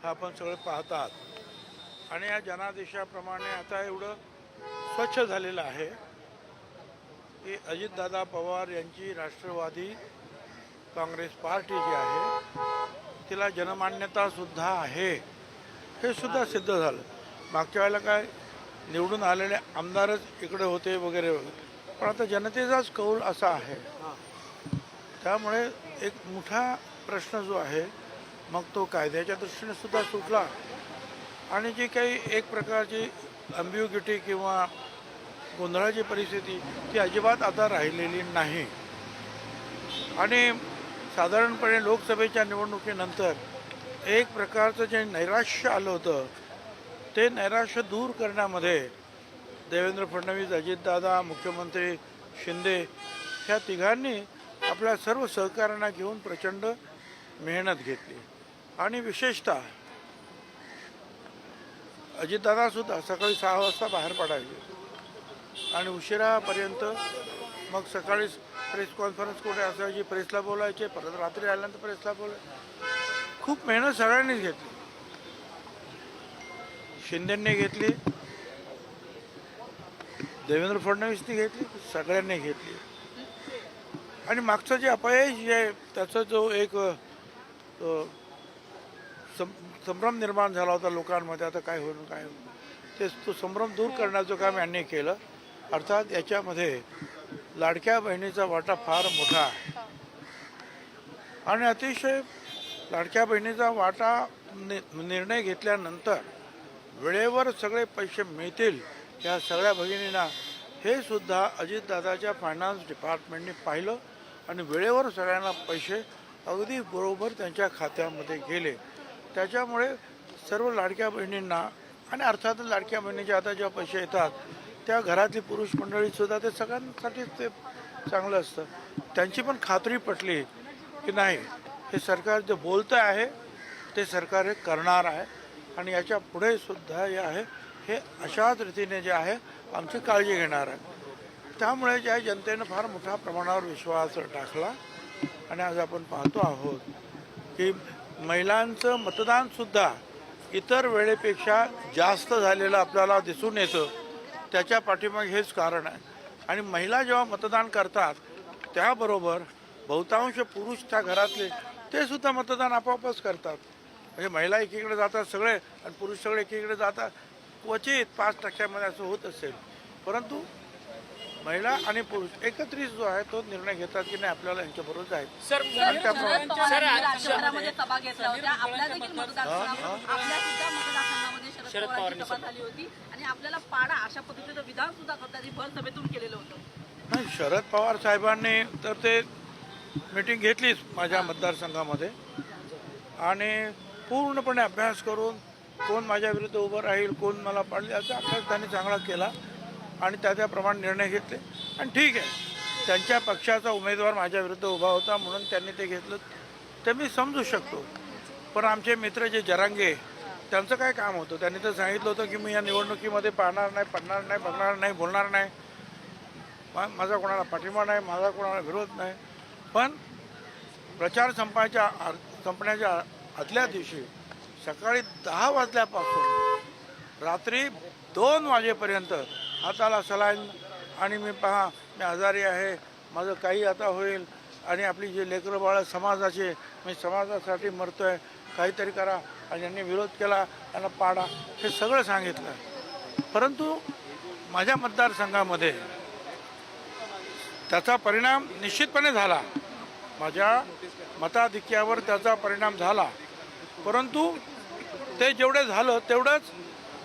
हा आपण सगळे पाहतात आणि या जनादेशाप्रमाणे आता एवढं स्वच्छ झालेलं आहे की अजितदादा पवार यांची राष्ट्रवादी काँग्रेस पार्टी जी आहे तिला जनमान्यतासुद्धा आहे, हे सुद्धा सिद्ध झालं. मागच्या वेळेला काय निवडून आलेले आमदारच इकडे होते वगैरे वगैरे, पण आता जनतेचाच कौल असा आहे. त्यामुळे एक मोठा प्रश्न जो आहे मग तो कायद्याच्या दृष्टीने सुद्धा सुटला आणि जी काही एक प्रकारची अम्बिग्युटी किंवा गोंधळाची परिस्थिती ती अजिबात आता राहिलेली नाही. आणि साधारणपणे लोकसभेच्या निवडणुकीनंतर एक प्रकारचं जे नैराश्य आलं होतं ते नैराश्य दूर करण्यामध्ये देवेंद्र फडणवीस, अजितदादा, मुख्यमंत्री शिंदे ह्या तिघांनी आपल्या सर्व सहकाऱ्यांना घेऊन प्रचंड मेहनत घेतली. आणि विशेषतः अजितदादासुद्धा सकाळी 6 वाजता बाहेर पडायचे आणि उशिरापर्यंत, मग सकाळी प्रेस कॉन्फरन्स कुठे असायची, प्रेसला बोलायचे, परत रात्री आल्यानंतर प्रेसला बोलायचे. खूप मेहनत सगळ्यांनीच घेतली. शिंदेंनी घेतली, देवेंद्र फडणवीसनी घेतली, सगळ्यांनी घेतली. आणि मागचं जे अपयश जे आहे त्याचा जो एक संभ्रम निर्माण झाला होता लोकांमध्ये, आता काय होईल काय होईल, ते तो संभ्रम दूर करण्याचं काम यांनी केलं. अर्थात याच्यामध्ये लाडक्या बहिणीचा वाटा फार मोठा आहे आणि अतिशय लाडक्या बहिणीचा वाटा निर्णय घेतल्यानंतर वेळेवर सगळे पैसे मिळतील या सगळ्या भगिनींना, हे सुद्धा अजितदादाच्या फायनान्स डिपार्टमेंटने पाहिलं आणि वेळेवर सगळ्यांना पैसे अगदी बरोबर त्यांच्या खात्यामध्ये गेले. त्याच्यामुळे सर्व लाडक्या बहिणींना आणि अर्थातच लाडक्या बहिणीचे आता जेव्हा पैसे येतात त्या घरातली पुरुष मंडळीसुद्धा ते सगळ्यांसाठीच ते चांगलं असतं. त्यांची पण खात्री पटली की नाही, हे सरकार जे बोलतं आहे ते सरकार हे करणार आहे आणि याच्या पुढे सुद्धा हे आहे हे अशाच रीतीने जे आहे आमची काळजी घेणार आहे. त्यामुळे ज्या जनतेनं फार मोठ्या प्रमाणावर विश्वास टाकला आणि आज आपण पाहतो आहोत की महिलांचं मतदानसुद्धा इतर वेळेपेक्षा जास्त झालेलं आपल्याला दिसून येतं. त्याच्या पाठीमागे हेच कारण आहे. आणि महिला जेव्हा मतदान करतात त्याबरोबर बहुतांश पुरुष त्या घरातले ते सुद्धा मतदान आपोआपच करतात. म्हणजे महिला एकीकडे जातात सगळे आणि पुरुष सगळे एकीकडे जातात. क्वचित 5% असं होत असेल, परंतु महिला आणि पुरुष एकत्रित जो आहे तो निर्णय घेतात की नाही आपल्याला यांच्याबरोबर जायचं. शहरामध्ये सभा घेतल्या होत्या, आपल्या देखील मतदारसंघामध्ये शरद पवारांची सभा झाली होती आणि आपल्याला पाडा अशा पद्धतीचं विधान सुद्धा त्यांनी भर सभेतून केलेलं होतं. नाही, शरद पवार साहेबांनी तर ते मीटिंग घेतलीच माझ्या मतदारसंघामध्ये आणि पूर्णपणे अभ्यास करून कोण माझ्या विरुद्ध उभं राहील, कोण मला पाडले, याचा अभ्यास त्यांनी चांगला केला आणि त्याप्रमाणे निर्णय घेतले. आणि ठीक आहे, त्यांच्या पक्षाचा उमेदवार माझ्या विरुद्ध उभा होता म्हणून त्यांनी ते घेतलं ते मी समजू शकतो. पण आमचे मित्र जे जरांगे त्यांचं काय काम होतं, त्यांनी तर सांगितलं होतं की मी या निवडणुकीमध्ये पाहणार नाही, पडणार नाही, बघणार नाही, बोलणार नाही, माझा कोणाला पाठिंबा नाही, माझा कोणाला विरोध नाही. पण प्रचार संपण्याच्या आदल्या दिवशी सकाळी 10 वाजल्यापासून रात्री 2 वाजेपर्यंत हाताला सलाईन आणि मी आजारी आहे, माझं काही आता होईल आणि आपली जे लेकरं बाळं समाजाचे, मी समाजासाठी मरतोय, काहीतरी करा. आणि यांनी विरोध केला, त्यांना पाडा, हे सगळं सांगितलं. परंतु माझ्या मतदारसंघामध्ये त्याचा परिणाम निश्चितपणे झाला, माझ्या मताधिक्यावर त्याचा परिणाम झाला. परंतु ते जेवढे झालं तेवढंच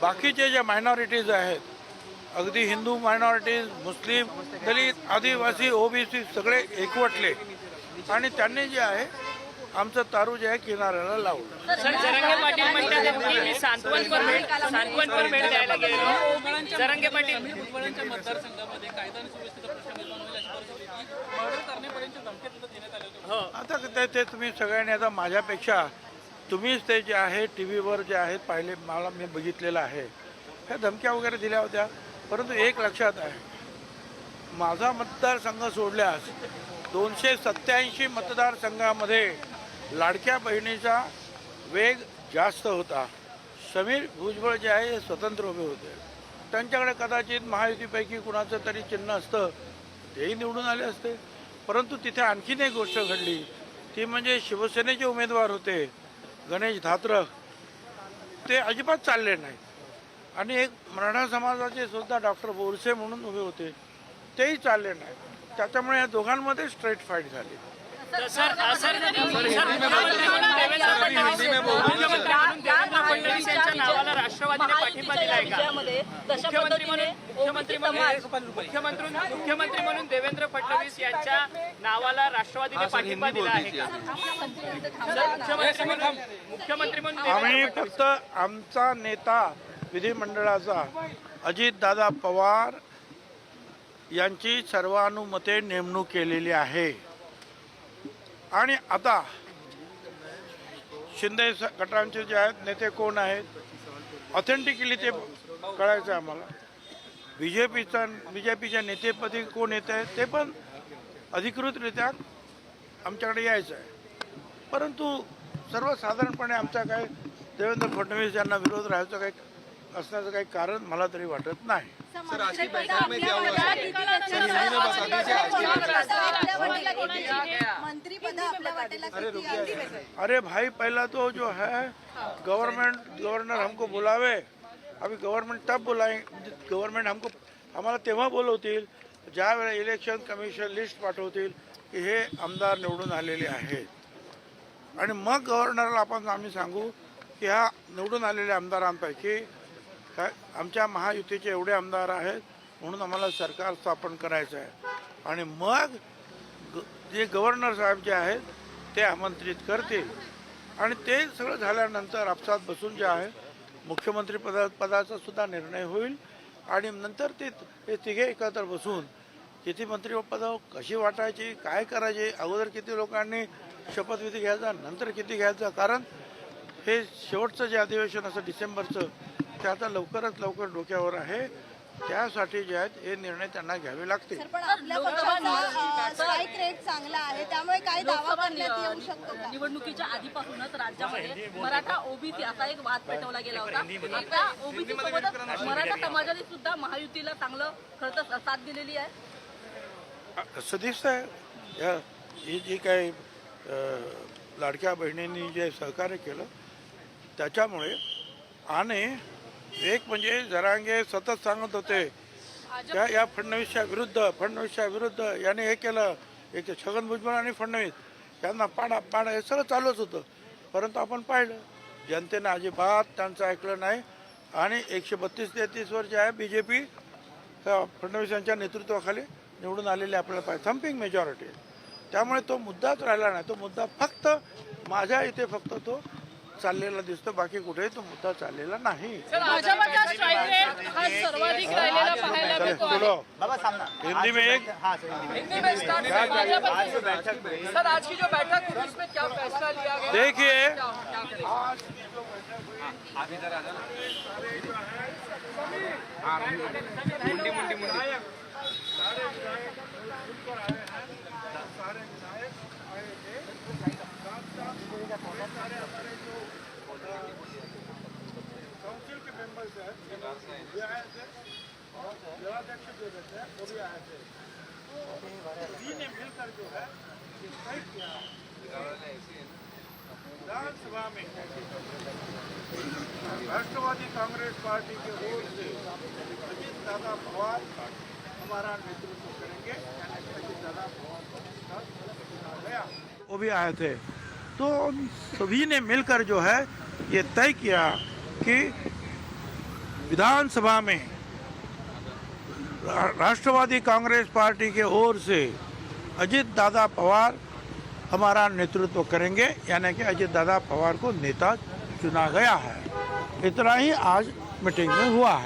बाकीचे जे मायनॉरिटीज आहेत, अगदी हिंदू मायनॉरिटीज, मुस्लिम, दलित, आदिवासी, ओबीसी सगळे एकवटले आणि त्यांनी जे आहे आमचं तारू जे आहे किनाऱ्याला लावलं. आता ते तुम्ही सगळ्यांनी आता माझ्यापेक्षा तुम्हीच ते जे आहे टी व्हीवर जे आहेत पाहिले, मला मी बघितलेलं आहे, ह्या धमक्या वगैरे दिल्या होत्या. परंतु एक लक्षात आहे, माझा मतदारसंघ सोडल्यास 287 मतदारसंघामध्ये लाडक्या बहिणीचा वेग जास्त होता. समीर भुजबळ जे आहे हे स्वतंत्र उभे होते. त्यांच्याकडे कदाचित महायुतीपैकी कुणाचं तरी चिन्ह असतं, तेही निवडून आले असते. परंतु तिथे आणखीन एक गोष्ट घडली, ती म्हणजे शिवसेनेचे उमेदवार होते गणेश धात्रक, ते अजिबात चालले नाहीत. आणि एक मराठा समाजाचे सुद्धा डॉक्टर बोरसे म्हणून उभे होते, तेही चालले नाहीत. त्याच्यामुळे या दोघांमध्ये स्ट्रेट फाईट झाली. मुख्यमंत्री म्हणून देवेंद्र फडणवीस यांच्या नावाला राष्ट्रवादीने पाठिंबा दिला आहे का? मुख्यमंत्री म्हणून आम्ही फक्त आमचा नेता विधिमंडळाचा अजितदादा पवार यांची सर्वानुमते नेमणूक केलेली आहे. आणि आता शिंदे गटांचे जे आहेत नेते कोण आहेत, ऑथेंटिकली ते कळायचं आम्हाला. बीजेपीच्या नेतेपदी कोण येत आहेत ते पण अधिकृतरित्या आमच्याकडे यायचं आहे. परंतु सर्वसाधारणपणे आमचा काही देवेंद्र फडणवीस यांना विरोध राहायचं काही असण्याचं काही कारण मला तरी वाटत नाही. अरे भाई, पहला तो जो है गवर्नर हमको बुलावे. अभी गवर्नमेंट तब गवर्नमेंट आम्हाला तेव्हा बोलवतील ज्या वेळेला इलेक्शन कमिशन लिस्ट पाठवतील की हे आमदार निवडून आलेले आहेत. आणि मग गव्हर्नरला आम्ही सांगू की ह्या निवडून आलेल्या आमदारांपैकी काय आमच्या महायुतीचे एवढे आमदार आहेत म्हणून आम्हाला सरकार स्थापन करायचं आहे. आणि मग जे गव्हर्नर साहेब जे आहेत ते आमंत्रित करतील. आणि ते सगळं झाल्यानंतर आपसात बसून जे आहे मुख्यमंत्री पदाचा सुद्धा निर्णय होईल. आणि नंतर ते तिघे एकत्र बसून किती मंत्रिपदं कशी वाटायची, काय करायचे, अगोदर किती लोकांनी शपथविधी घ्यायचा, नंतर किती घ्यायचा. कारण हे शेवटचं जे अधिवेशन असं डिसेंबरचं ते आता लवकरात लवकर डोक्यावर आहे. त्यासाठी जे आहेत हे निर्णय त्यांना घ्यावे लागतील. निवडणुकीच्या आधीपासूनच राज्यामध्ये मराठा ओबीसी असा एक वाद पेटवला गेला होता. आता ओबीसी सोबतच मराठा समाजाने सुद्धा महायुतीला चांगलं खरं तर साथ दिलेली आहे. असं दिसतंय ही जी काही लाडक्या बहिणींनी जे सहकार्य केलं त्याच्यामुळे. आणि एक म्हणजे जरांगे सतत सांगत होते त्या या फडणवीसच्या विरुद्ध याने हे केलं, एक छगन भुजबळ आणि फडणवीस यांना पाडा हे सगळं चालूच होतं. परंतु आपण पाहिलं जनतेनं अजिबात त्यांचं ऐकलं नाही. आणि 132-33 वर जे आहे बीजेपी फडणवीस यांच्या नेतृत्वाखाली निवडून आलेले आपल्याला पाहिजे, थम्पिंग मेजॉरिटी. त्यामुळे तो मुद्दाच राहिला नाही. तो मुद्दा फक्त माझ्या इथे फक्त तो चाललेला दिसतो, बाकी कुठेही तो मुद्दा चाललेला नाही. हिंदी में एक सर आज की जो बैठक हुई उसमें क्या फैसला लिया गया? देखिए काउंसिल के मेंबर्स हैं, ये आए थे और जिलाध्यक्ष जो रहते हैं वो भी आए थे. सभी ने मिलकर जो है ये तय किया विधानसभा में राष्ट्रवादी कांग्रेस पार्टी के ओर से अजितदादा पवार हमारा नेतृत्व करेंगे. अजितदादा पवार का चुना गया, वो भी आए थे. तो सभी ने मिलकर जो है ये तय किया कि विधानसभा में राष्ट्रवादी कांग्रेस पार्टी के ओर से अजितदादा पवार हमारा नेतृत्व करेंगे. यानी कि अजितदादा पवार को नेता चुना गया है. इतना ही आज मीटिंग में हुआ है.